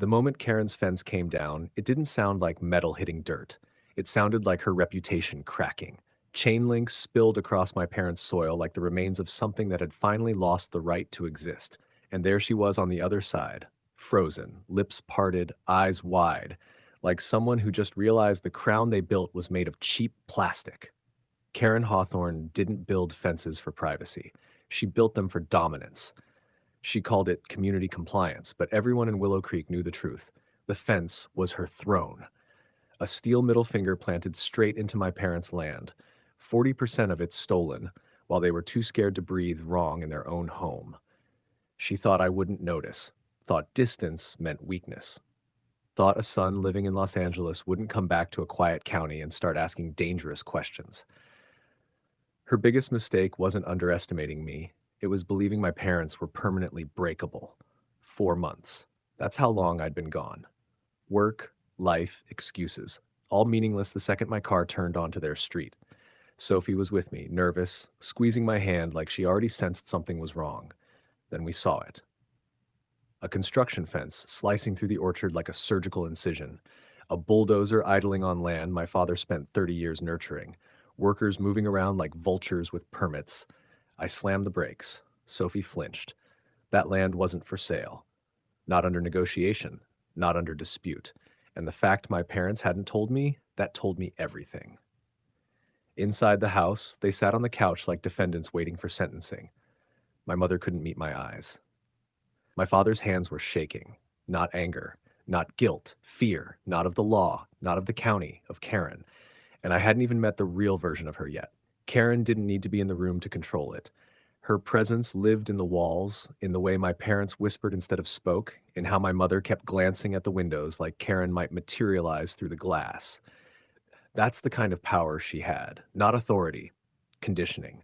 The moment Karen's fence came down, it didn't sound like metal hitting dirt. It sounded like her reputation cracking. Chain links spilled across my parents' soil like the remains of something that had finally lost the right to exist. And there she was on the other side, frozen, lips parted, eyes wide, like someone who just realized the crown they built was made of cheap plastic. Karen Hawthorne didn't build fences for privacy. She built them for dominance. She called it community compliance, but everyone in Willow Creek knew the truth. The fence was her throne, a steel middle finger planted straight into my parents' land, 40% of it stolen, while they were too scared to breathe wrong in their own home. She thought I wouldn't notice, thought distance meant weakness, thought a son living in Los Angeles wouldn't come back to a quiet county and start asking dangerous questions. Her biggest mistake wasn't underestimating me. It was believing my parents were permanently breakable. 4 months. That's how long I'd been gone. Work, life, excuses. All meaningless the second my car turned onto their street. Sophie was with me, nervous, squeezing my hand like she already sensed something was wrong. Then we saw it. A construction fence slicing through the orchard like a surgical incision. A bulldozer idling on land my father spent 30 years nurturing. Workers moving around like vultures with permits. I slammed the brakes. Sophie flinched. That land wasn't for sale. Not under negotiation. Not under dispute. And the fact my parents hadn't told me, that told me everything. Inside the house, they sat on the couch like defendants waiting for sentencing. My mother couldn't meet my eyes. My father's hands were shaking. Not anger. Not guilt. Fear. Not of the law. Not of the county. Of Karen. And I hadn't even met the real version of her yet. Karen didn't need to be in the room to control it. Her presence lived in the walls, in the way my parents whispered instead of spoke, in how my mother kept glancing at the windows like Karen might materialize through the glass. That's the kind of power she had, not authority, conditioning.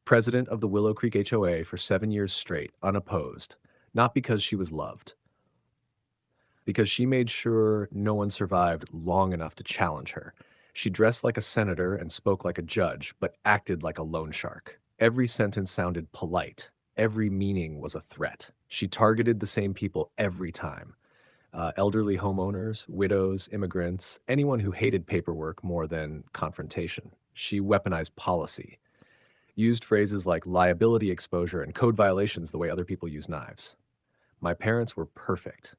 President of the Willow Creek HOA for 7 years straight, unopposed. Not because she was loved, because she made sure no one survived long enough to challenge her. She dressed like a senator and spoke like a judge, but acted like a loan shark. Every sentence sounded polite. Every meaning was a threat. She targeted the same people every time. Elderly homeowners, widows, immigrants, anyone who hated paperwork more than confrontation. She weaponized policy, used phrases like liability exposure and code violations the way other people use knives. My parents were perfect.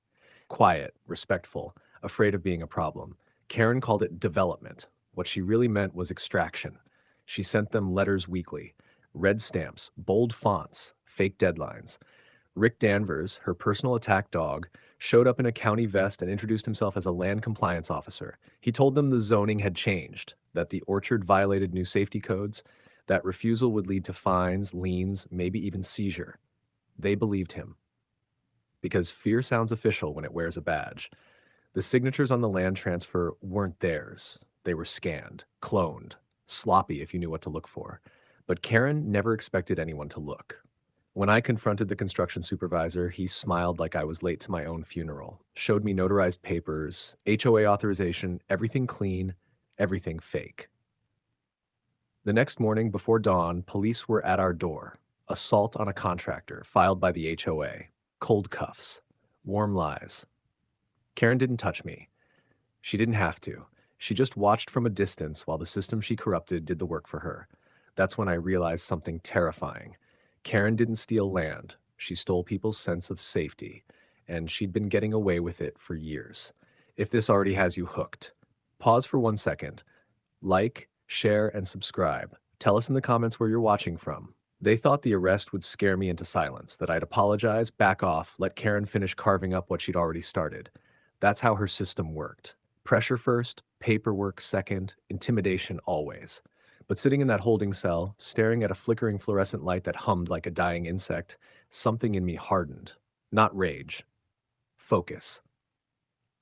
Quiet, respectful, afraid of being a problem. Karen called it development. What she really meant was extraction. She sent them letters weekly, red stamps, bold fonts, fake deadlines. Rick Danvers, her personal attack dog, showed up in a county vest and introduced himself as a land compliance officer. He told them the zoning had changed, that the orchard violated new safety codes, that refusal would lead to fines, liens, maybe even seizure. They believed him. Because fear sounds official when it wears a badge. The signatures on the land transfer weren't theirs. They were scanned, cloned, sloppy if you knew what to look for. But Karen never expected anyone to look. When I confronted the construction supervisor, he smiled like I was late to my own funeral, showed me notarized papers, HOA authorization, everything clean, everything fake. The next morning before dawn, police were at our door. Assault on a contractor, filed by the HOA. Cold cuffs. Warm lies. Karen didn't touch me. She didn't have to. She just watched from a distance while the system she corrupted did the work for her. That's when I realized something terrifying. Karen didn't steal land. She stole people's sense of safety, and she'd been getting away with it for years. If this already has you hooked, pause for 1 second. Like, share, and subscribe. Tell us in the comments where you're watching from. They thought the arrest would scare me into silence, that I'd apologize, back off, let Karen finish carving up what she'd already started. That's how her system worked. Pressure first, paperwork second, intimidation always. But sitting in that holding cell, staring at a flickering fluorescent light that hummed like a dying insect, something in me hardened. Not rage. Focus.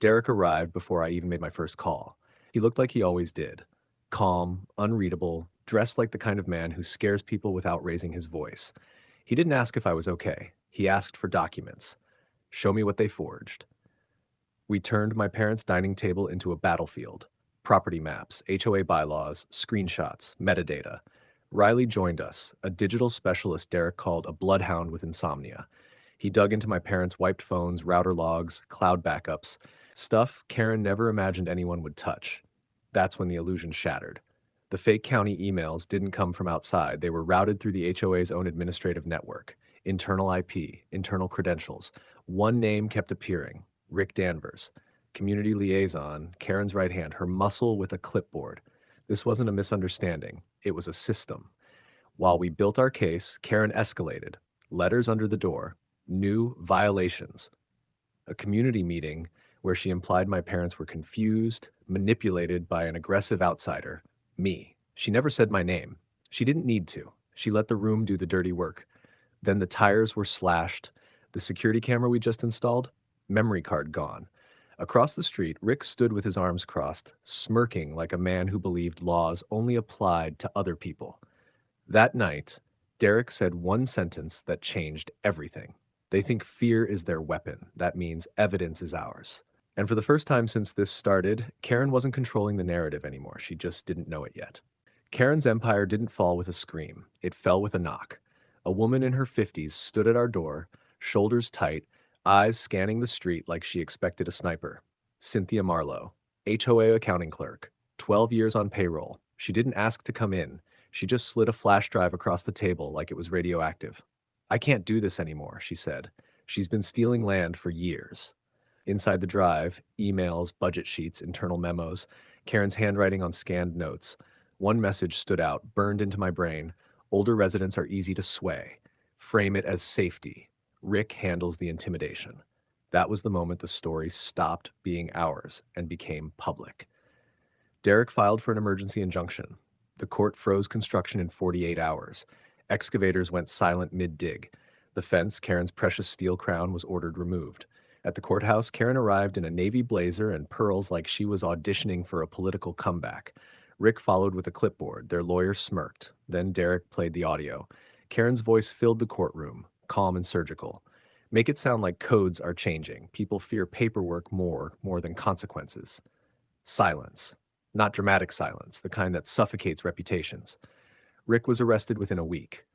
Derek arrived before I even made my first call. He looked like he always did. Calm, unreadable, dressed like the kind of man who scares people without raising his voice. He didn't ask if I was okay. He asked for documents. Show me what they forged. We turned my parents' dining table into a battlefield. Property maps, HOA bylaws, screenshots, metadata. Riley joined us, a digital specialist Derek called a bloodhound with insomnia. He dug into my parents' wiped phones, router logs, cloud backups, stuff Karen never imagined anyone would touch. That's when the illusion shattered. The fake county emails didn't come from outside. They were routed through the HOA's own administrative network. Internal IP, internal credentials. One name kept appearing: Rick Danvers. Community liaison, Karen's right hand, her muscle with a clipboard. This wasn't a misunderstanding, it was a system. While we built our case, Karen escalated. Letters under the door, new violations, a community meeting where she implied my parents were confused, manipulated by an aggressive outsider, me. She never said my name. She didn't need to. She let the room do the dirty work. Then the tires were slashed. The security camera we just installed, memory card gone. Across the street, Rick stood with his arms crossed, smirking like a man who believed laws only applied to other people. That night, Derek said one sentence that changed everything. They think fear is their weapon. That means evidence is ours. And for the first time since this started, Karen wasn't controlling the narrative anymore. She just didn't know it yet. Karen's empire didn't fall with a scream. It fell with a knock. A woman in her 50s stood at our door, shoulders tight, eyes scanning the street like she expected a sniper. Cynthia Marlowe, HOA accounting clerk, 12 years on payroll. She didn't ask to come in. She just slid a flash drive across the table like it was radioactive. "I can't do this anymore," she said. "She's been stealing land for years." Inside the drive, emails, budget sheets, internal memos, Karen's handwriting on scanned notes. One message stood out, burned into my brain. Older residents are easy to sway. Frame it as safety. Rick handles the intimidation. That was the moment the story stopped being ours and became public. Derek filed for an emergency injunction. The court froze construction in 48 hours. Excavators went silent mid-dig. The fence, Karen's precious steel crown, was ordered removed. At the courthouse, Karen arrived in a navy blazer and pearls like she was auditioning for a political comeback. Rick followed with a clipboard. Their lawyer smirked. Then Derek played the audio. Karen's voice filled the courtroom, calm and surgical. "Make it sound like codes are changing. People fear paperwork more than consequences." Silence. Not dramatic silence, the kind that suffocates reputations. Rick was arrested within a week.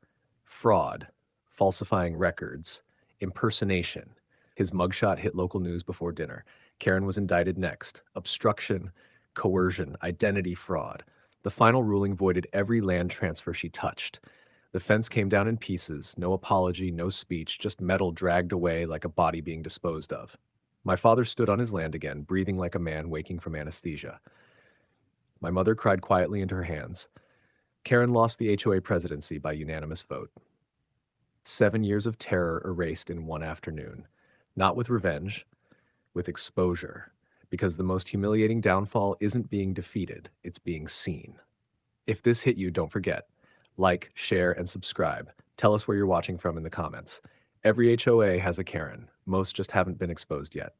Fraud, falsifying records, impersonation. His mugshot hit local news before dinner. Karen was indicted next. Obstruction, coercion, identity fraud. The final ruling voided every land transfer she touched. The fence came down in pieces, no apology, no speech, just metal dragged away like a body being disposed of. My father stood on his land again, breathing like a man waking from anesthesia. My mother cried quietly into her hands. Karen lost the HOA presidency by unanimous vote. 7 years of terror erased in one afternoon. Not with revenge, with exposure. Because the most humiliating downfall isn't being defeated, it's being seen. If this hit you, don't forget. Like, share, and subscribe. Tell us where you're watching from in the comments. Every HOA has a Karen. Most just haven't been exposed yet.